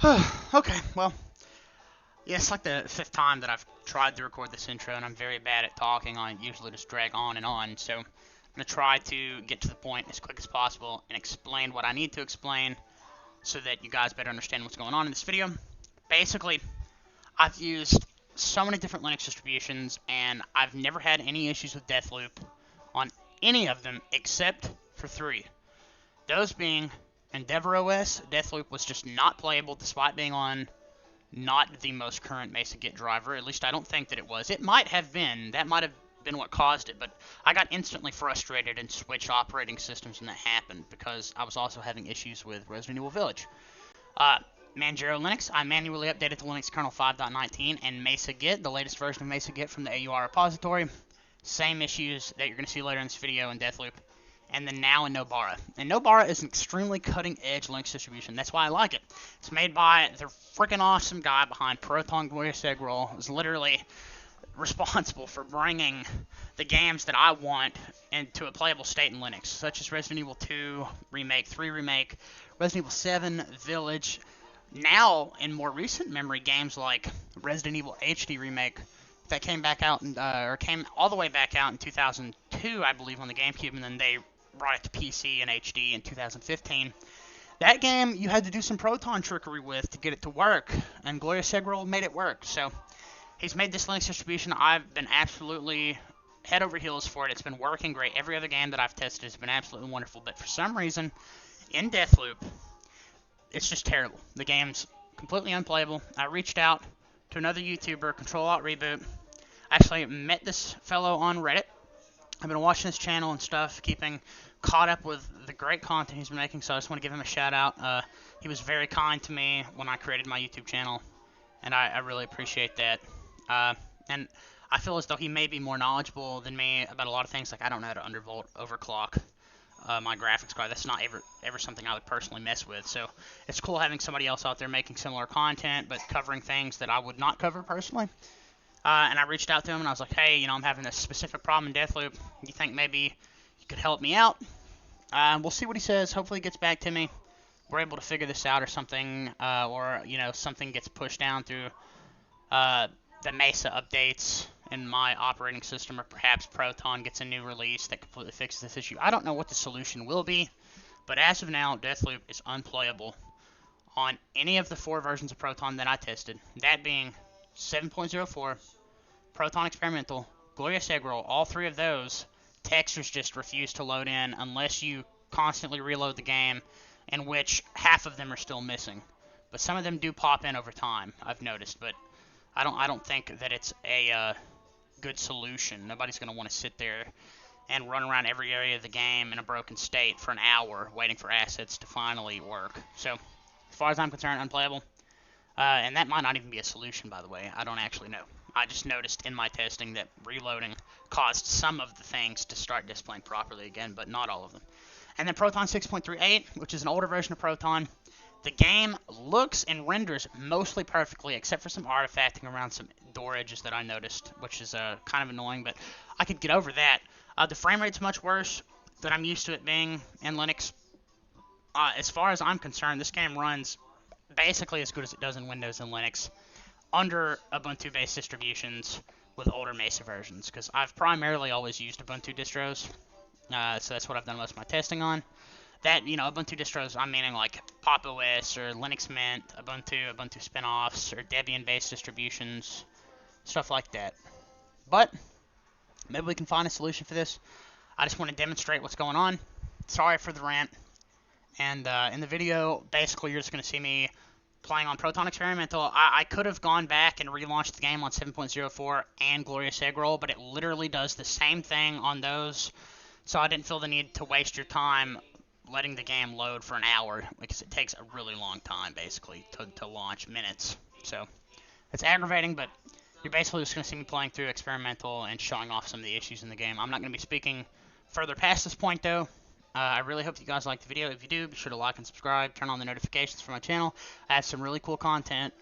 Okay, well, yeah, it's like the fifth time that I've tried to record this intro, and I'm very bad at talking. I usually just drag on and on, so I'm going to try to get to the point as quick as possible and explain what I need to explain so that you guys better understand what's going on in this video. Basically, I've used so many different Linux distributions, and I've never had any issues with Deathloop on any of them except for three. Those being EndeavourOS, Deathloop was just not playable despite being on not the most current Mesa Git driver. At least I don't think that it was. It might have been. That might have been what caused it, but I got instantly frustrated and switched operating systems when that happened because I was also having issues with Resident Evil Village. Manjaro Linux, I manually updated to Linux kernel 5.19, and Mesa Git, the latest version of Mesa Git from the AUR repository. Same issues that you're going to see later in this video in Deathloop. And then now in Nobara. And Nobara is an extremely cutting-edge Linux distribution. That's why I like it. It's made by the freaking awesome guy behind Proton Versions. Is literally responsible for bringing the games that I want into a playable state in Linux, such as Resident Evil 2 Remake, 3 Remake, Resident Evil 7 Village. Now, in more recent memory, games like Resident Evil HD Remake that came back out, or came all the way back out in 2002, I believe, on the GameCube, and then they brought it to PC and HD in 2015. That game, you had to do some Proton trickery with to get it to work, and eggrole made it work. So, he's made this Linux distribution. I've been absolutely head over heels for it. It's been working great. Every other game that I've tested has been absolutely wonderful, but for some reason, in Deathloop, it's just terrible. The game's completely unplayable. I reached out to another YouTuber, Control-Alt-Reboot. I actually met this fellow on Reddit. I've been watching his channel and stuff, keeping caught up with the great content he's been making, so I just want to give him a shout out. He was very kind to me when I created my YouTube channel, and I really appreciate that. And I feel as though he may be more knowledgeable than me about a lot of things. Like, I don't know how to undervolt overclock my graphics card. That's not ever something I would personally mess with. So it's cool having somebody else out there making similar content, but covering things that I would not cover personally. And I reached out to him, and I was like, hey, I'm having this specific problem in Deathloop. You think maybe you could help me out? We'll see what he says. Hopefully he gets back to me. We're able to figure this out or something, or, something gets pushed down through the Mesa updates in my operating system, or perhaps Proton gets a new release that completely fixes this issue. I don't know what the solution will be, but as of now, Deathloop is unplayable on any of the 4 versions of Proton that I tested, that being 7.04, Proton Experimental, eggrole. All 3 of those, textures just refuse to load in unless you constantly reload the game, in which half of them are still missing. But some of them do pop in over time, I've noticed, but I don't think that it's a good solution. Nobody's going to want to sit there and run around every area of the game in a broken state for an hour waiting for assets to finally work. So, as far as I'm concerned, unplayable. And that might not even be a solution, by the way. I don't actually know. I just noticed in my testing that reloading caused some of the things to start displaying properly again, but not all of them. And then Proton 6.38, which is an older version of Proton. The game looks and renders mostly perfectly, except for some artifacting around some door edges that I noticed, which is kind of annoying, but I could get over that. The frame rate's much worse than I'm used to it being in Linux. As far as I'm concerned, this game runs basically as good as it does in Windows and Linux under Ubuntu-based distributions with older Mesa versions, because I've primarily always used Ubuntu distros, so that's what I've done most of my testing on. That, Ubuntu distros, I'm meaning like Pop! OS or Linux Mint, Ubuntu spin-offs, or Debian-based distributions, stuff like that. But maybe we can find a solution for this. I just want to demonstrate what's going on. Sorry for the rant. And in the video, basically, you're just going to see me playing on Proton Experimental. I could have gone back and relaunched the game on 7.04 and eggrole, but it literally does the same thing on those. So I didn't feel the need to waste your time letting the game load for an hour, because it takes a really long time, basically, to launch, minutes. So it's aggravating, but you're basically just going to see me playing through Experimental and showing off some of the issues in the game. I'm not going to be speaking further past this point, though. I really hope you guys liked the video. If you do, be sure to like and subscribe. Turn on the notifications for my channel. I have some really cool content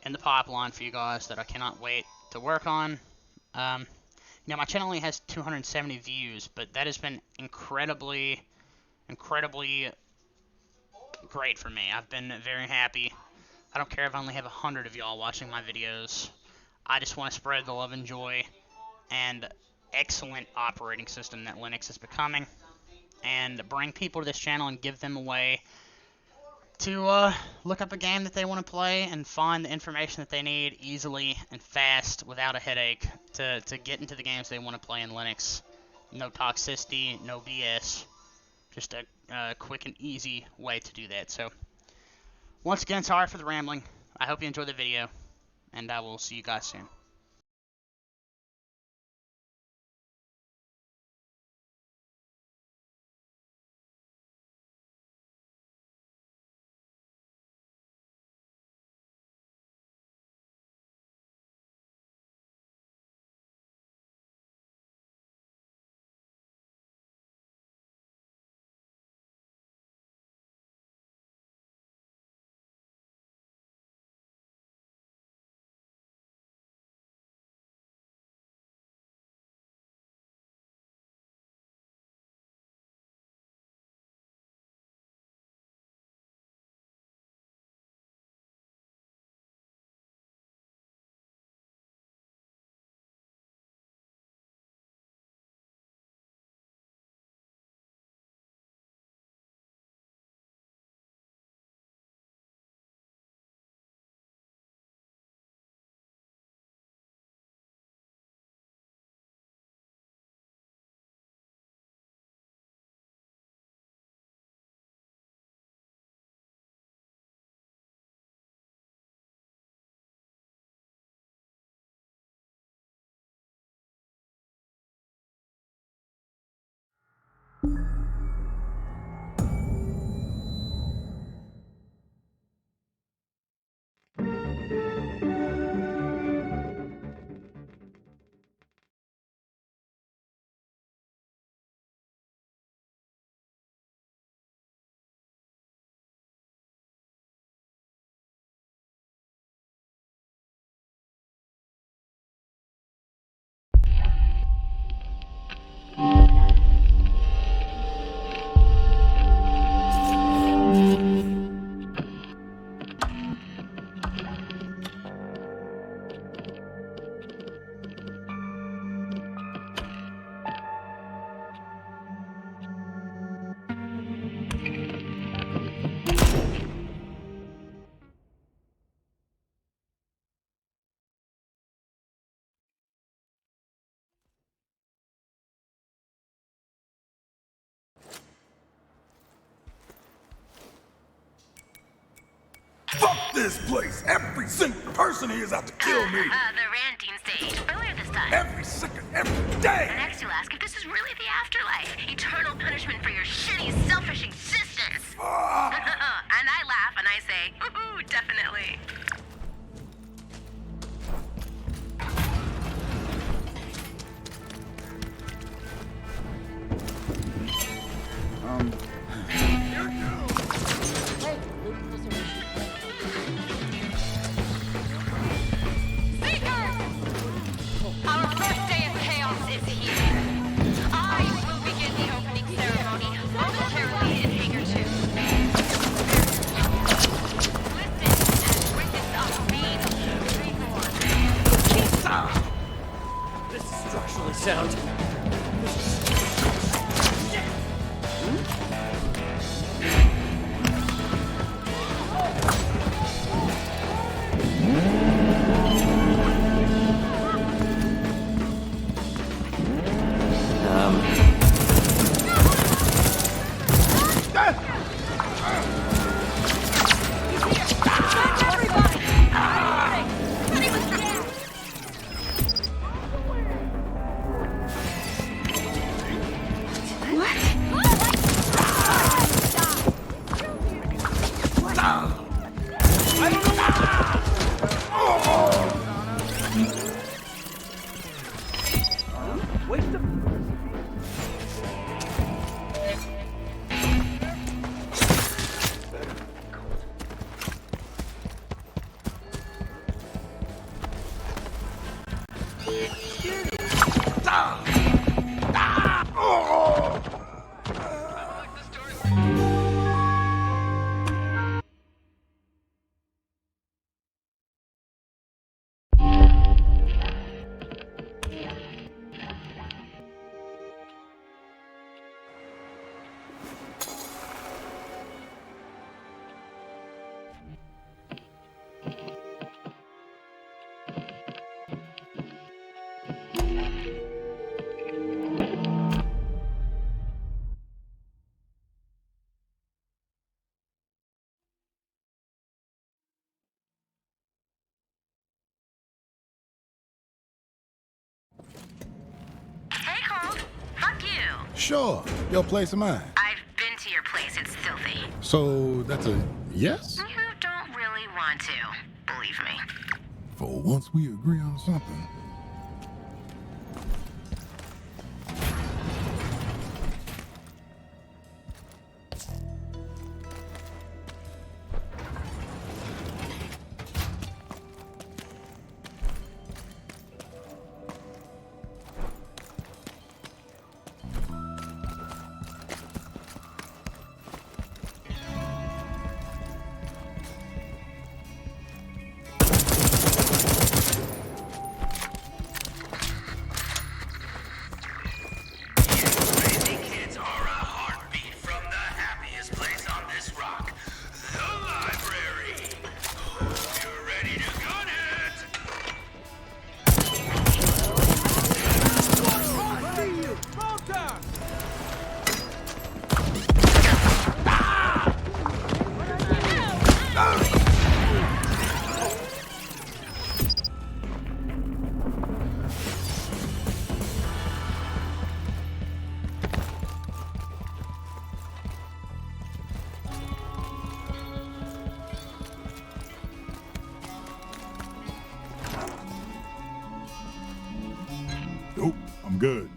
in the pipeline for you guys that I cannot wait to work on. My channel only has 270 views, but that has been incredibly great for me. I've been very happy I don't care if I only have 100 of y'all watching my videos. I just want to spread the love and joy and excellent operating system that Linux is becoming, and bring people to this channel and give them a way to look up a game that they want to play and find the information that they need easily and fast without a headache to get into the games they want to play in Linux. No toxicity, no BS, just a quick and easy way to do that. So once again, sorry for the rambling. I hope you enjoyed the video, and I will see you guys soon. Fuck this place! Every single person here is out to kill me! The ranting stage. Earlier this time. Every second, every day! Next you'll ask if this is really the afterlife. Eternal punishment for your shitty, selfish existence. And I laugh and I say, ooh, definitely. Our first day of chaos is here. I will begin the opening ceremony momentarily in Hangar 2. Listen and witness us being reborn. This is structurally sound. Sure, your place or mine. I've been to your place. It's filthy. So that's a yes? You don't really want to, believe me. For once we agree on something. Nope, I'm good.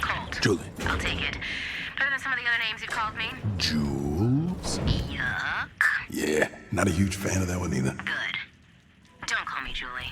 Colt. Julie. I'll take it. Better than some of the other names you called me. Jules? Yuck. Yeah, not a huge fan of that one either. Good. Don't call me Julie.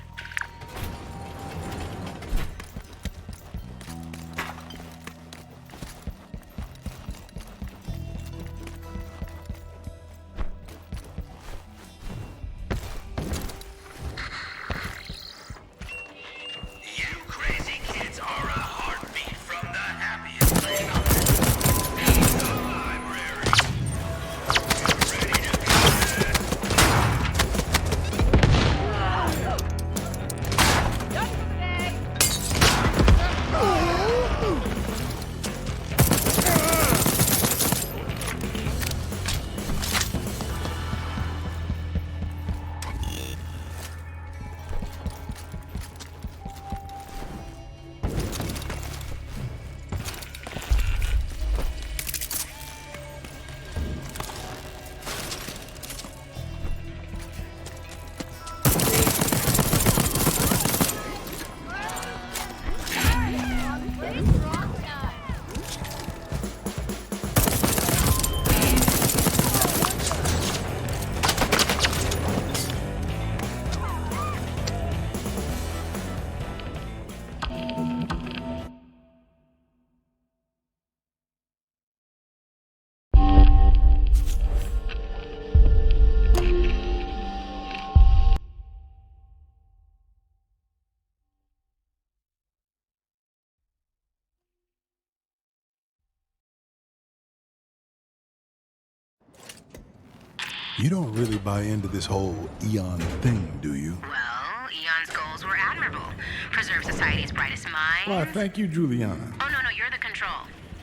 You don't really buy into this whole Eon thing, do you? Well, Eon's goals were admirable. Preserve society's brightest minds. Why, thank you, Juliana. Oh, no, you're the control.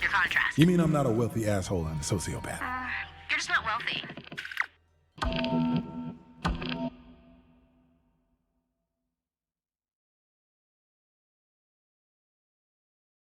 You're contrast. You mean I'm not a wealthy asshole and a sociopath? You're just not wealthy.